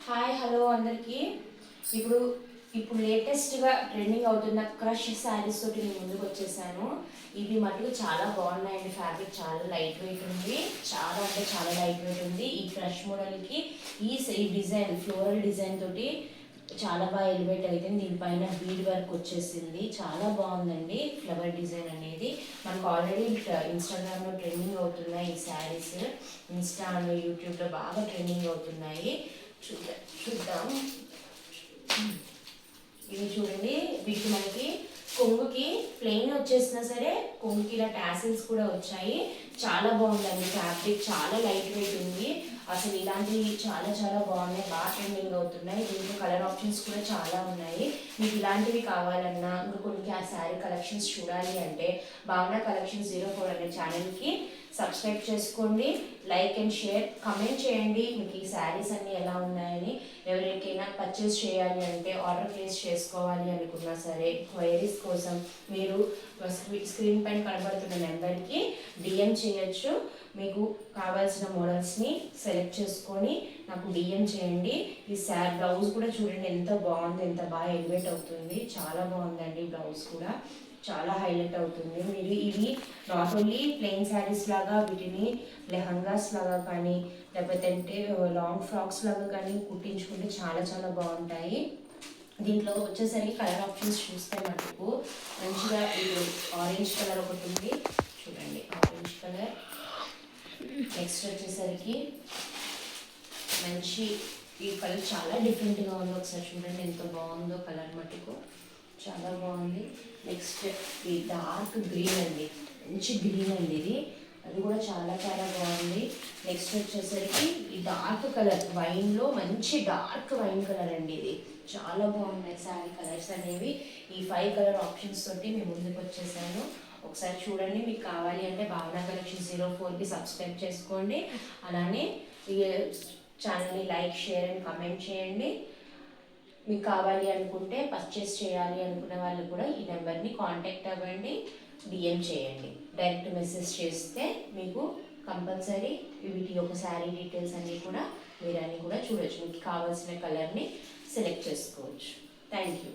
Hi hello అందరికీ. ఇప్పుడు ఇప్పుడు లేటెస్ట్గా ట్రెండింగ్ అవుతున్న క్రష్ శారీస్ తోటి నేను ముందుకు వచ్చేసాను. ఇవి మటుకు చాలా బాగున్నాయండి. ఫ్యాబ్రిక్ చాలా లైట్ వెయిట్ ఉంది, చాలా అంటే చాలా లైట్ వెయిట్ ఉంది. ఈ క్రష్ మోడల్కి ఈ డిజైన్ ఫ్లోరల్ డిజైన్ తోటి చాలా బాగా ఎలివేట్ అవుతుంది. దీనిపైన బీడ్ వర్క్ వచ్చేసింది, చాలా బాగుందండి. ఫ్లవర్ డిజైన్ అనేది మనకు ఆల్రెడీ ఇన్స్టాగ్రామ్లో ట్రెండింగ్ అవుతున్నాయి. ఈ శారీస్ ఇన్స్టా అండ్ యూట్యూబ్లో బాగా ట్రెండింగ్ అవుతున్నాయి. చూద్దాం. ఇవి చూడండి, వీటి మనకి కొంగుకి ప్లెయిన్ వచ్చేసినా సరే కొంగుకి ఇలా టాసిల్స్ కూడా వచ్చాయి. చాలా బాగుందండి. ఫ్యాబ్రిక్ చాలా లైట్ వెయిట్ ఉంది. అసలు ఇలాంటివి చాలా చాలా బాగున్నాయి, బాగా ట్రెండింగ్ అవుతున్నాయి. దీంట్లో కలర్ ఆప్షన్స్ కూడా చాలా ఉన్నాయి. మీకు ఇలాంటివి కావాలన్నా ఇంకా కొన్ని ఆ శారీ కలెక్షన్స్ చూడాలి అంటే భావన కలెక్షన్ 04 అనే ఛానల్కి సబ్స్క్రైబ్ చేసుకోండి. లైక్ అండ్ షేర్, కమెంట్ చేయండి మీకు ఈ శారీస్ అన్నీ ఎలా ఉన్నాయని. ఎవరికైనా పర్చేస్ చేయాలి అంటే, ఆర్డర్ ప్లేస్ చేసుకోవాలి అనుకున్నా సరే, క్వైరీస్ కోసం మీరు స్క్రీన్ పైన కనబడుతున్న నెంబర్కి డిఎం చేయొచ్చు. మీకు కావాల్సిన మోడల్స్ని సెలెక్ట్ చేసుకొని నాకు డిఎం చేయండి. ఈ బ్లౌజ్ కూడా చూడండి ఎంత బాగుంది, ఎంత బాగా ఎలివేట్ అవుతుంది. చాలా బాగుందండి. బ్లౌజ్ కూడా చాలా హైలైట్ అవుతుంది. మీరు ఇవి నాట్ ఓన్లీ ప్లెయిన్ శారీస్ లాగా, వీటిని లెహంగాస్ లాగా కానీ లేకపోతే అంటే లాంగ్ ఫ్రాక్స్ లాగా కానీ కుట్టించుకుంటే చాలా చాలా బాగుంటాయి. దీంట్లో వచ్చేసరికి కలర్ ఆప్షన్స్ చూస్తే మటుకు మంచిగా ఇది ఆరెంజ్ కలర్ ఒకటి ఉంది చూడండి, ఆరెంజ్ కలర్. నెక్స్ట్ వచ్చేసరికి మంచి ఈ కలర్ చాలా డిఫరెంట్గా ఉంది. ఒకసారి చూడండి ఎంత బాగుందో కలర్ మటుకు, చాలా బాగుంది. నెక్స్ట్ ఈ డార్క్ గ్రీన్ అండి, మంచి గ్రీన్ అండి ఇది, అది కూడా చాలా చాలా బాగుంది. నెక్స్ట్ వచ్చేసరికి ఈ డార్క్ కలర్ వైన్లో మంచి డార్క్ వైన్ కలర్ అండి, ఇది చాలా బాగున్నాయి శారీ కలర్స్ అనేవి. ఈ 5 కలర్ ఆప్షన్స్ తోటి మేము ముందుకు వచ్చేసాను. ఒకసారి చూడండి. మీకు కావాలి అంటే భావన కలెక్షన్ 04కి సబ్స్క్రైబ్ చేసుకోండి. అలానే ఈ ఛానల్ని లైక్, షేర్ అండ్ కమెంట్ చేయండి. మీకు కావాలి అనుకుంటే, పర్చేస్ చేయాలి అనుకునే వాళ్ళు కూడా ఈ నెంబర్ని కాంటాక్ట్ అవ్వండి, డిఎం చేయండి. డైరెక్ట్ మెసేజ్ చేస్తే మీకు కంపల్సరీ వీటి యొక్క శారీ డీటెయిల్స్ అన్నీ కూడా మీరు అన్నీ కూడా చూడొచ్చు. మీకు కావాల్సిన కలర్ని సెలెక్ట్ చేసుకోవచ్చు. Thank you.